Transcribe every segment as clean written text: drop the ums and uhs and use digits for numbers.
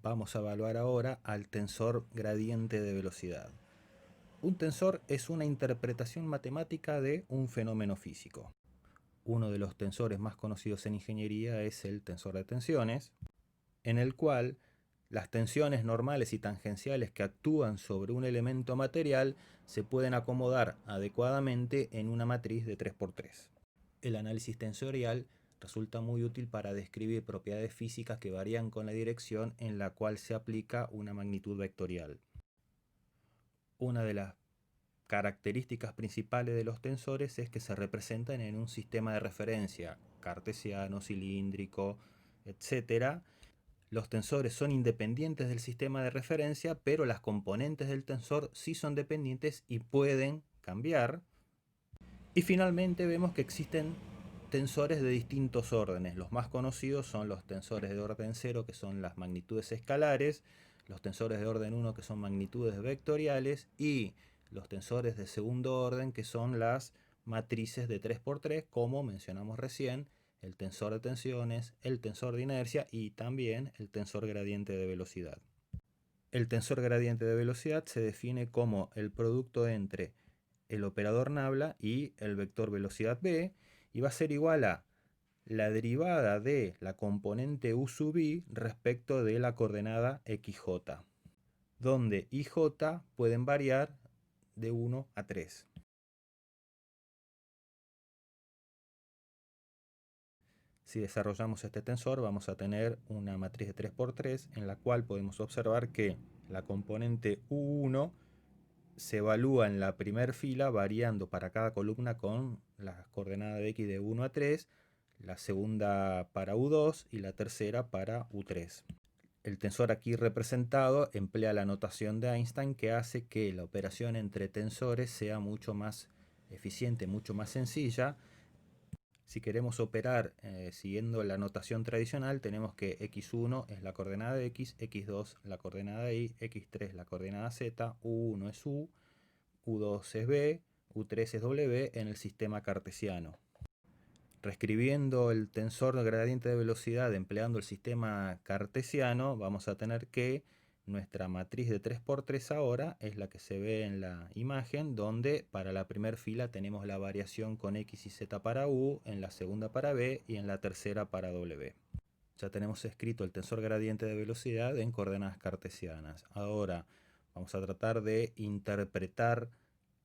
Vamos a evaluar ahora al tensor gradiente de velocidad. Un tensor es una interpretación matemática de un fenómeno físico. Uno de los tensores más conocidos en ingeniería es el tensor de tensiones, en el cual las tensiones normales y tangenciales que actúan sobre un elemento material se pueden acomodar adecuadamente en una matriz de 3×3. El análisis tensorial resulta muy útil para describir propiedades físicas que varían con la dirección en la cual se aplica una magnitud vectorial. Una de las características principales de los tensores es que se representan en un sistema de referencia cartesiano, cilíndrico, etc. Los tensores son independientes del sistema de referencia, pero las componentes del tensor sí son dependientes y pueden cambiar. Y finalmente vemos que existen tensores de distintos órdenes. Los más conocidos son los tensores de orden 0, que son las magnitudes escalares, los tensores de orden 1, que son magnitudes vectoriales, y los tensores de segundo orden, que son las matrices de 3×3, como mencionamos recién, el tensor de tensiones, el tensor de inercia y también el tensor gradiente de velocidad. El tensor gradiente de velocidad se define como el producto entre el operador nabla y el vector velocidad b, y va a ser igual a la derivada de la componente u sub i respecto de la coordenada xj, donde y j pueden variar de 1 a 3. Si desarrollamos este tensor, vamos a tener una matriz de 3×3 en la cual podemos observar que la componente u1 se evalúa en la primera fila variando para cada columna con las coordenadas de x de 1 a 3, la segunda para u2 y la tercera para u3. El tensor aquí representado emplea la notación de Einstein, que hace que la operación entre tensores sea mucho más eficiente, mucho más sencilla. Si queremos operar siguiendo la notación tradicional, tenemos que x1 es la coordenada de x, x2 la coordenada y, x3 la coordenada z, u1 es u, u2 es b, u3 es w en el sistema cartesiano. Reescribiendo el tensor gradiente de velocidad empleando el sistema cartesiano, vamos a tener que nuestra matriz de 3×3 ahora es la que se ve en la imagen, donde para la primera fila tenemos la variación con x y z para u, en la segunda para b y en la tercera para w. Ya tenemos escrito el tensor gradiente de velocidad en coordenadas cartesianas. Ahora vamos a tratar de interpretar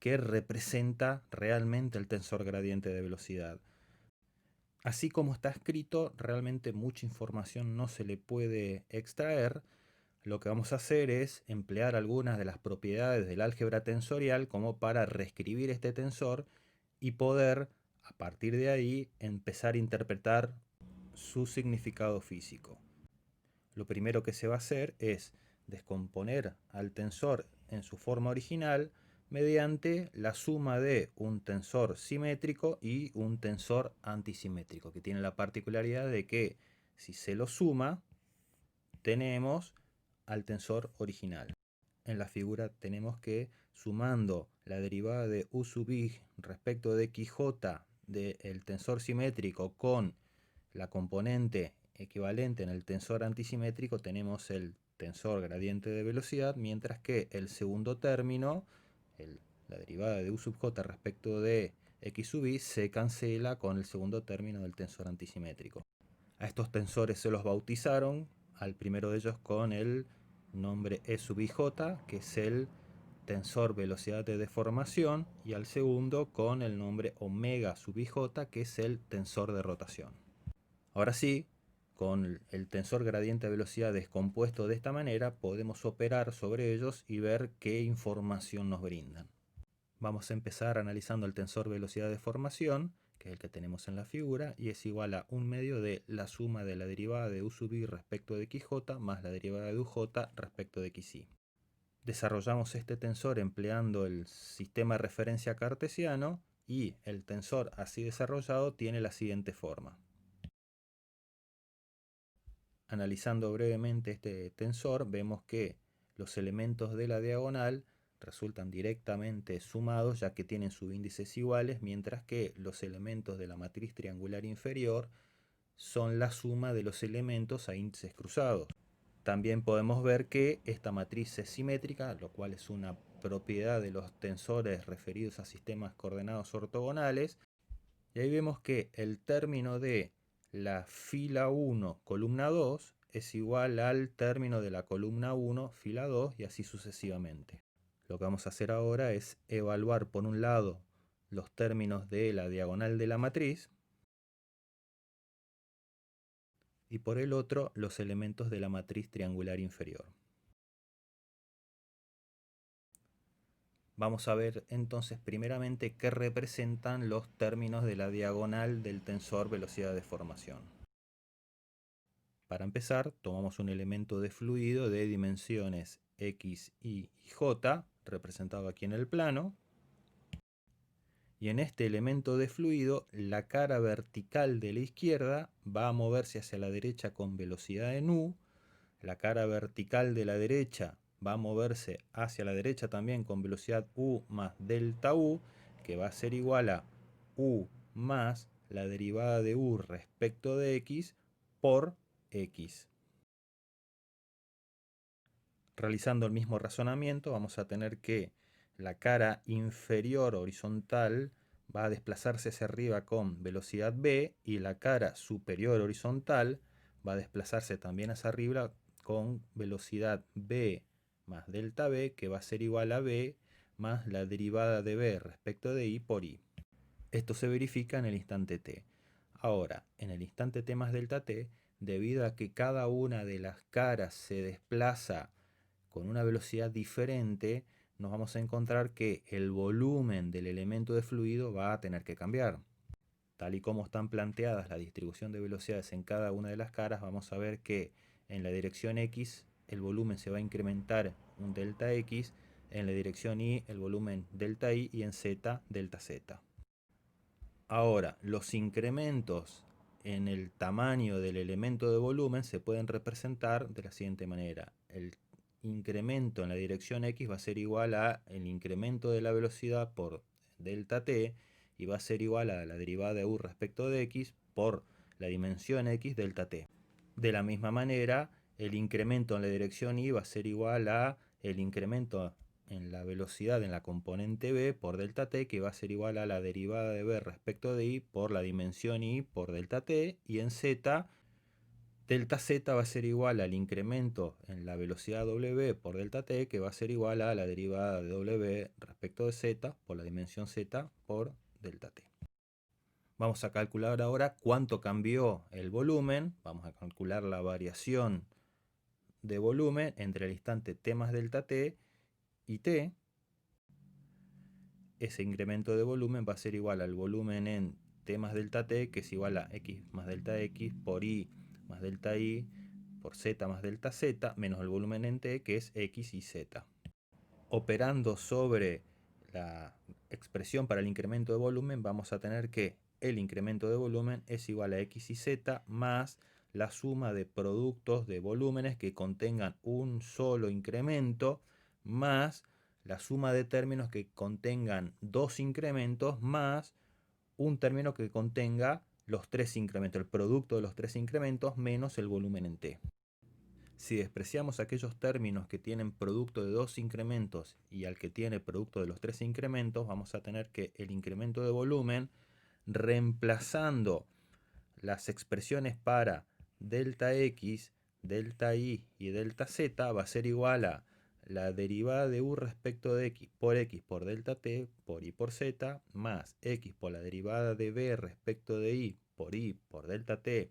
qué representa realmente el tensor gradiente de velocidad. Así como está escrito, realmente mucha información no se le puede extraer. Lo que vamos a hacer es emplear algunas de las propiedades del álgebra tensorial como para reescribir este tensor y poder, a partir de ahí, empezar a interpretar su significado físico. Lo primero que se va a hacer es descomponer al tensor en su forma original mediante la suma de un tensor simétrico y un tensor antisimétrico, que tiene la particularidad de que si se lo suma, tenemos al tensor original. En la figura tenemos que, sumando la derivada de u sub i respecto de xj del tensor simétrico con la componente equivalente en el tensor antisimétrico, tenemos el tensor gradiente de velocidad, mientras que el segundo término, la derivada de u sub j respecto de x sub i, se cancela con el segundo término del tensor antisimétrico. A estos tensores se los bautizaron, al primero de ellos con el nombre e sub ij, que es el tensor velocidad de deformación, y al segundo con el nombre omega sub ij, que es el tensor de rotación. Ahora sí, con el tensor gradiente de velocidad descompuesto de esta manera, podemos operar sobre ellos y ver qué información nos brindan. Vamos a empezar analizando el tensor velocidad de deformación, que es el que tenemos en la figura, y es igual a 1/2 de la suma de la derivada de u sub i respecto de xj más la derivada de uj respecto de xi. Desarrollamos este tensor empleando el sistema de referencia cartesiano, y el tensor así desarrollado tiene la siguiente forma. Analizando brevemente este tensor, vemos que los elementos de la diagonal resultan directamente sumados, ya que tienen subíndices iguales, mientras que los elementos de la matriz triangular inferior son la suma de los elementos a índices cruzados. También podemos ver que esta matriz es simétrica, lo cual es una propiedad de los tensores referidos a sistemas coordenados ortogonales. Y ahí vemos que el término de la fila 1, columna 2, es igual al término de la columna 1, fila 2, y así sucesivamente. Lo que vamos a hacer ahora es evaluar por un lado los términos de la diagonal de la matriz y por el otro los elementos de la matriz triangular inferior. Vamos a ver entonces primeramente qué representan los términos de la diagonal del tensor velocidad de formación. Para empezar, tomamos un elemento de fluido de dimensiones x, y j, representado aquí en el plano. Y en este elemento de fluido, la cara vertical de la izquierda va a moverse hacia la derecha con velocidad en u. La cara vertical de la derecha va a moverse hacia la derecha también con velocidad u más delta u, que va a ser igual a u más la derivada de u respecto de x por x. Realizando el mismo razonamiento, vamos a tener que la cara inferior horizontal va a desplazarse hacia arriba con velocidad v y la cara superior horizontal va a desplazarse también hacia arriba con velocidad v más delta v, que va a ser igual a v más la derivada de v respecto de i por i. Esto se verifica en el instante t. Ahora, en el instante t más delta t, debido a que cada una de las caras se desplaza con una velocidad diferente, nos vamos a encontrar que el volumen del elemento de fluido va a tener que cambiar. Tal y como están planteadas la distribución de velocidades en cada una de las caras, vamos a ver que en la dirección x el volumen se va a incrementar un delta x, en la dirección y el volumen delta y en z delta z. Ahora, los incrementos en el tamaño del elemento de volumen se pueden representar de la siguiente manera. El incremento en la dirección x va a ser igual a el incremento de la velocidad por delta t, y va a ser igual a la derivada de u respecto de x por la dimensión x delta t. De la misma manera, el incremento en la dirección y va a ser igual a el incremento en la velocidad en la componente b por delta t, que va a ser igual a la derivada de b respecto de i por la dimensión i por delta t, y en z, delta z va a ser igual al incremento en la velocidad w por delta t, que va a ser igual a la derivada de w respecto de z por la dimensión z por delta t. Vamos a calcular ahora cuánto cambió el volumen. Vamos a calcular la variación de volumen entre el instante t más delta t y t. Ese incremento de volumen va a ser igual al volumen en t más delta t, que es igual a x más delta x por i más delta y por z más delta z, menos el volumen en t, que es x y z. Operando sobre la expresión para el incremento de volumen, vamos a tener que el incremento de volumen es igual a x y z más la suma de productos de volúmenes que contengan un solo incremento más la suma de términos que contengan dos incrementos más un término que contenga los tres incrementos, el producto de los tres incrementos menos el volumen en t. Si despreciamos aquellos términos que tienen producto de dos incrementos y al que tiene producto de los tres incrementos, vamos a tener que el incremento de volumen, reemplazando las expresiones para delta x, delta y delta z, va a ser igual a la derivada de u respecto de x por delta t por i por z más x por la derivada de b respecto de i por delta t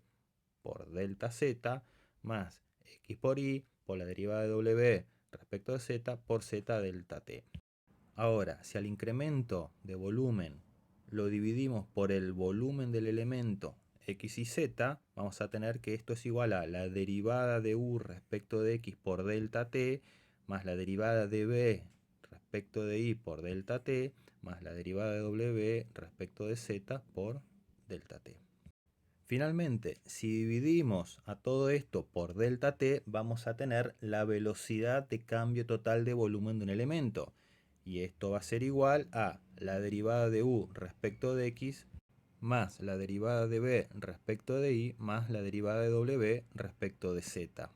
por delta z más x por i por la derivada de w respecto de z por z delta t. Ahora, si al incremento de volumen lo dividimos por el volumen del elemento x y z, vamos a tener que esto es igual a la derivada de u respecto de x por delta t más la derivada de b respecto de i por delta t más la derivada de w respecto de z por delta t. Finalmente, si dividimos a todo esto por delta t, vamos a tener la velocidad de cambio total de volumen de un elemento. Y esto va a ser igual a la derivada de u respecto de x más la derivada de b respecto de i más la derivada de w respecto de z.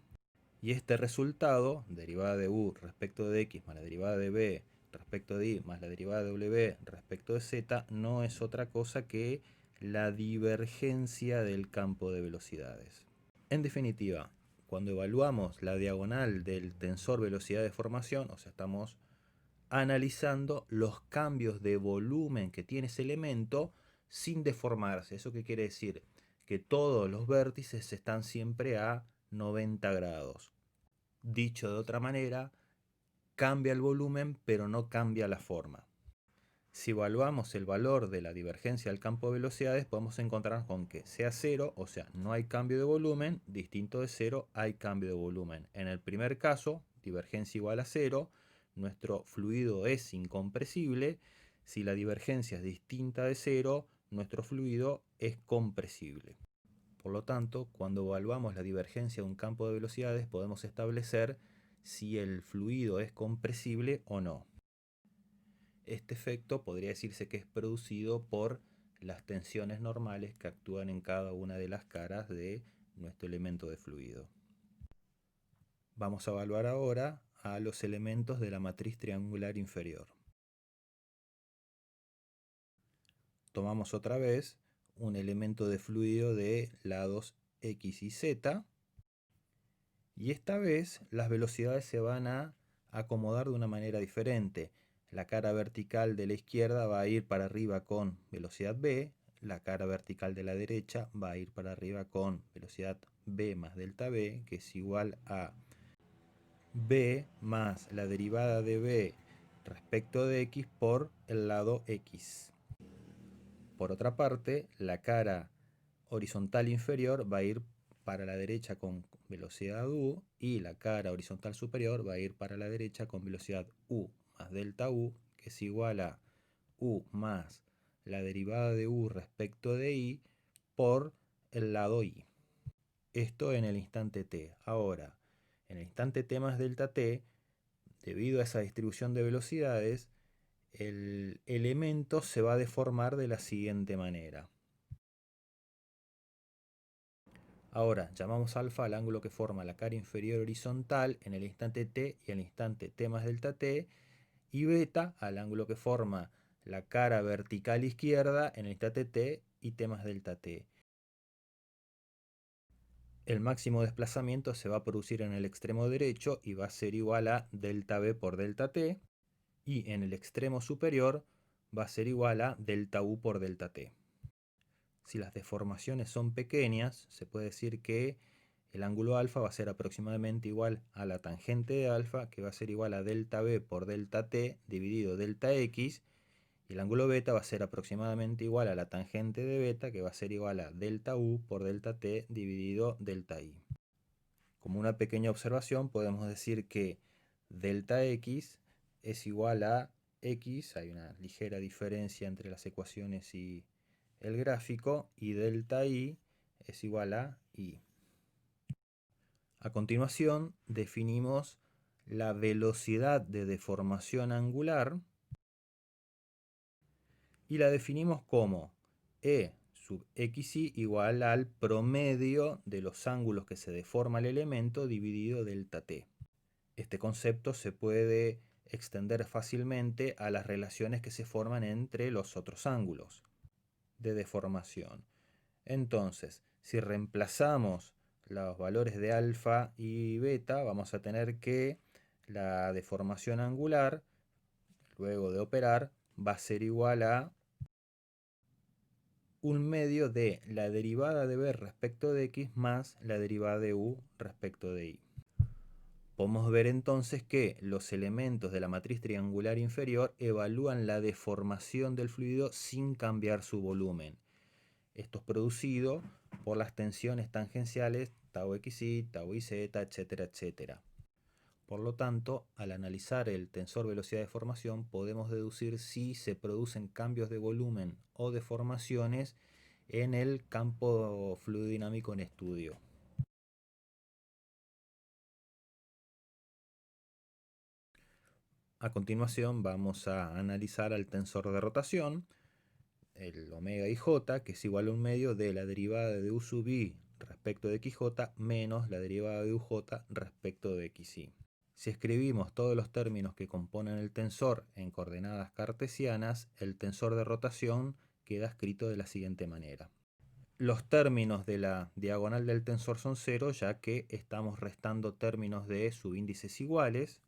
Y este resultado, derivada de u respecto de x más la derivada de b respecto de y más la derivada de w respecto de z, no es otra cosa que la divergencia del campo de velocidades. En definitiva, cuando evaluamos la diagonal del tensor velocidad de formación, o sea, estamos analizando los cambios de volumen que tiene ese elemento sin deformarse. ¿Eso qué quiere decir? Que todos los vértices están siempre a 90 grados. Dicho de otra manera, cambia el volumen pero no cambia la forma. Si evaluamos el valor de la divergencia del campo de velocidades, podemos encontrar con que sea 0, o sea, no hay cambio de volumen, distinto de 0, hay cambio de volumen. En el primer caso, divergencia igual a 0, nuestro fluido es incompresible. Si la divergencia es distinta de 0, nuestro fluido es compresible. Por lo tanto, cuando evaluamos la divergencia de un campo de velocidades, podemos establecer si el fluido es compresible o no. Este efecto podría decirse que es producido por las tensiones normales que actúan en cada una de las caras de nuestro elemento de fluido. Vamos a evaluar ahora a los elementos de la matriz triangular inferior. Tomamos otra vez un elemento de fluido de lados x y z, y esta vez las velocidades se van a acomodar de una manera diferente. La cara vertical de la izquierda va a ir para arriba con velocidad b, la cara vertical de la derecha va a ir para arriba con velocidad b más delta b, que es igual a b más la derivada de b respecto de x por el lado x. Por otra parte, la cara horizontal inferior va a ir para la derecha con velocidad u, y la cara horizontal superior va a ir para la derecha con velocidad u más delta u, que es igual a u más la derivada de u respecto de y por el lado y. Esto en el instante t. Ahora, en el instante t más delta t, debido a esa distribución de velocidades, el elemento se va a deformar de la siguiente manera. Ahora llamamos alfa al ángulo que forma la cara inferior horizontal en el instante t y el instante t más delta t, y beta al ángulo que forma la cara vertical izquierda en el instante t y t más delta t. El máximo desplazamiento se va a producir en el extremo derecho y va a ser igual a delta b por delta t, y en el extremo superior va a ser igual a delta u por delta t. Si las deformaciones son pequeñas, se puede decir que el ángulo alfa va a ser aproximadamente igual a la tangente de alfa, que va a ser igual a delta b por delta t dividido delta x, y el ángulo beta va a ser aproximadamente igual a la tangente de beta, que va a ser igual a delta u por delta t dividido delta y. Como una pequeña observación, podemos decir que delta x es igual a x, hay una ligera diferencia entre las ecuaciones y el gráfico, y delta y es igual a y. A continuación definimos la velocidad de deformación angular y la definimos como E sub xy igual al promedio de los ángulos que se deforma el elemento dividido delta t. Este concepto se puede extender fácilmente a las relaciones que se forman entre los otros ángulos de deformación. Entonces, si reemplazamos los valores de alfa y beta, vamos a tener que la deformación angular, luego de operar, va a ser igual a un medio de la derivada de b respecto de x más la derivada de u respecto de y. Podemos ver entonces que los elementos de la matriz triangular inferior evalúan la deformación del fluido sin cambiar su volumen. Esto es producido por las tensiones tangenciales tau xy, tau yz, etcétera, etcétera. Por lo tanto, al analizar el tensor velocidad de formación, podemos deducir si se producen cambios de volumen o deformaciones en el campo fluidodinámico en estudio. A continuación vamos a analizar al tensor de rotación, el omega y j, que es igual a un medio de la derivada de u sub i respecto de XJ menos la derivada de UJ respecto de XY. Si escribimos todos los términos que componen el tensor en coordenadas cartesianas, el tensor de rotación queda escrito de la siguiente manera. Los términos de la diagonal del tensor son 0, ya que estamos restando términos de subíndices iguales.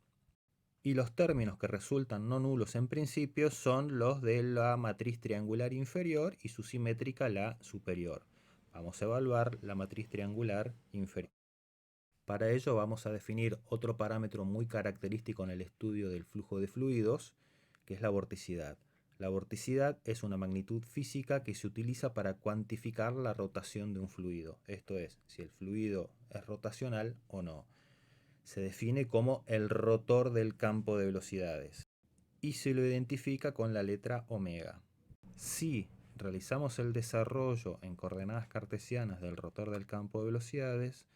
Y los términos que resultan no nulos en principio son los de la matriz triangular inferior y su simétrica la superior. Vamos a evaluar la matriz triangular inferior. Para ello vamos a definir otro parámetro muy característico en el estudio del flujo de fluidos, que es la vorticidad. La vorticidad es una magnitud física que se utiliza para cuantificar la rotación de un fluido, esto es, si el fluido es rotacional o no. Se define como el rotor del campo de velocidades y se lo identifica con la letra omega. Si realizamos el desarrollo en coordenadas cartesianas del rotor del campo de velocidades,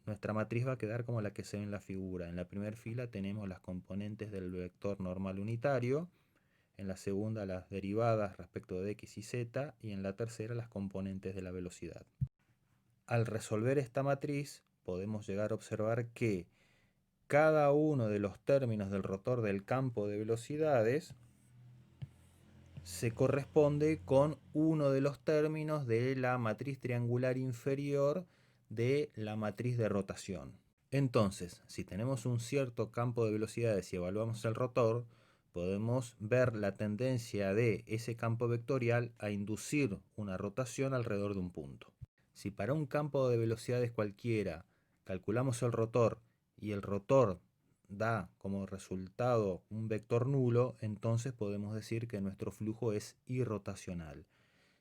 nuestra matriz va a quedar como la que se ve en la figura. En la primera fila tenemos las componentes del vector normal unitario, en la segunda las derivadas respecto de x y z, y en la tercera las componentes de la velocidad. Al resolver esta matriz podemos llegar a observar que cada uno de los términos del rotor del campo de velocidades se corresponde con uno de los términos de la matriz triangular inferior de la matriz de rotación. Entonces, si tenemos un cierto campo de velocidades y evaluamos el rotor, podemos ver la tendencia de ese campo vectorial a inducir una rotación alrededor de un punto. Si para un campo de velocidades cualquiera calculamos el rotor y el rotor da como resultado un vector nulo, entonces podemos decir que nuestro flujo es irrotacional.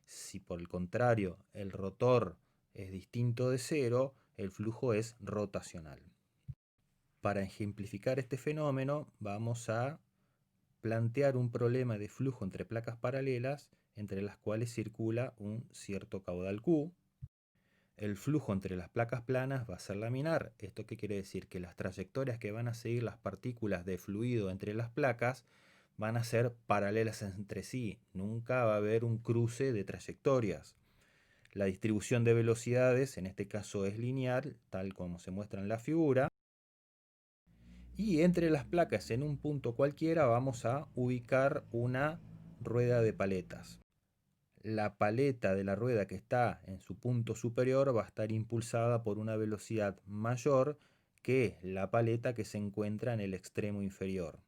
Si por el contrario el rotor es distinto de cero, el flujo es rotacional. Para ejemplificar este fenómeno vamos a plantear un problema de flujo entre placas paralelas entre las cuales circula un cierto caudal Q. El flujo entre las placas planas va a ser laminar. ¿Esto qué quiere decir? Que las trayectorias que van a seguir las partículas de fluido entre las placas van a ser paralelas entre sí. Nunca va a haber un cruce de trayectorias. La distribución de velocidades, en este caso es lineal, tal como se muestra en la figura. Y entre las placas, en un punto cualquiera, vamos a ubicar una rueda de paletas. La paleta de la rueda que está en su punto superior va a estar impulsada por una velocidad mayor que la paleta que se encuentra en el extremo inferior.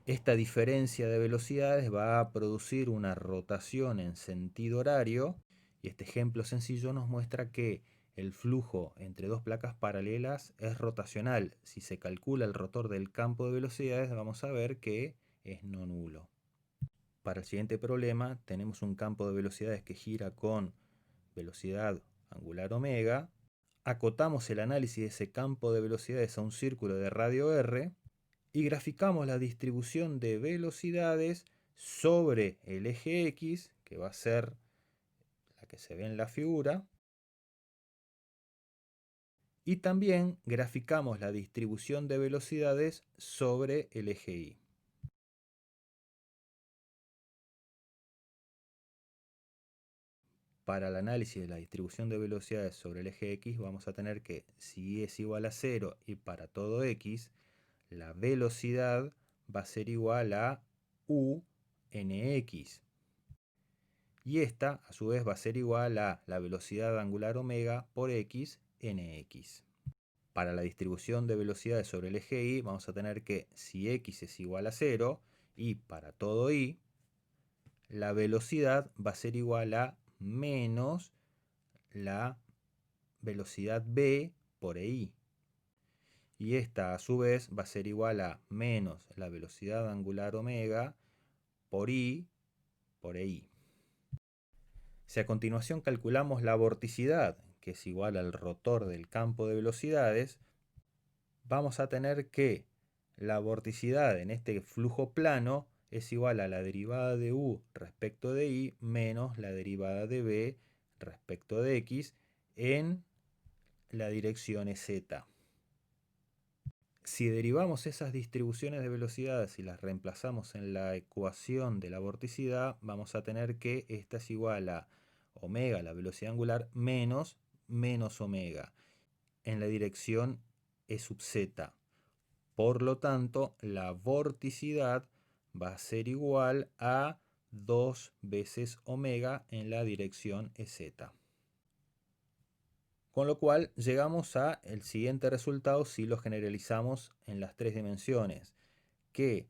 Esta diferencia de velocidades va a producir una rotación en sentido horario, y este ejemplo sencillo nos muestra que el flujo entre dos placas paralelas es rotacional. Si se calcula el rotor del campo de velocidades, vamos a ver que es no nulo. Para el siguiente problema tenemos un campo de velocidades que gira con velocidad angular omega. Acotamos el análisis de ese campo de velocidades a un círculo de radio r y graficamos la distribución de velocidades sobre el eje X, que va a ser la que se ve en la figura, y también graficamos la distribución de velocidades sobre el eje Y. Para el análisis de la distribución de velocidades sobre el eje X vamos a tener que, si Y es igual a 0 y para todo X, la velocidad va a ser igual a U nx. Y esta, a su vez, va a ser igual a la velocidad angular omega por x nx. Para la distribución de velocidades sobre el eje Y vamos a tener que, si x es igual a 0 y para todo y, la velocidad va a ser igual a menos la velocidad b por EI. Y esta a su vez va a ser igual a menos la velocidad angular omega por I por EI. Si a continuación calculamos la vorticidad, que es igual al rotor del campo de velocidades, vamos a tener que la vorticidad en este flujo plano es igual a la derivada de U respecto de I menos la derivada de B respecto de X en la dirección Z. Si derivamos esas distribuciones de velocidades y las reemplazamos en la ecuación de la vorticidad, vamos a tener que esta es igual a omega, la velocidad angular, menos menos omega en la dirección E sub z. Por lo tanto, la vorticidad va a ser igual a 2 veces omega en la dirección EZ. Con lo cual llegamos a el siguiente resultado si lo generalizamos en las tres dimensiones, que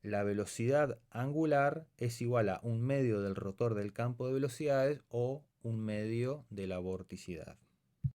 la velocidad angular es igual a un medio del rotor del campo de velocidades o un medio de la vorticidad.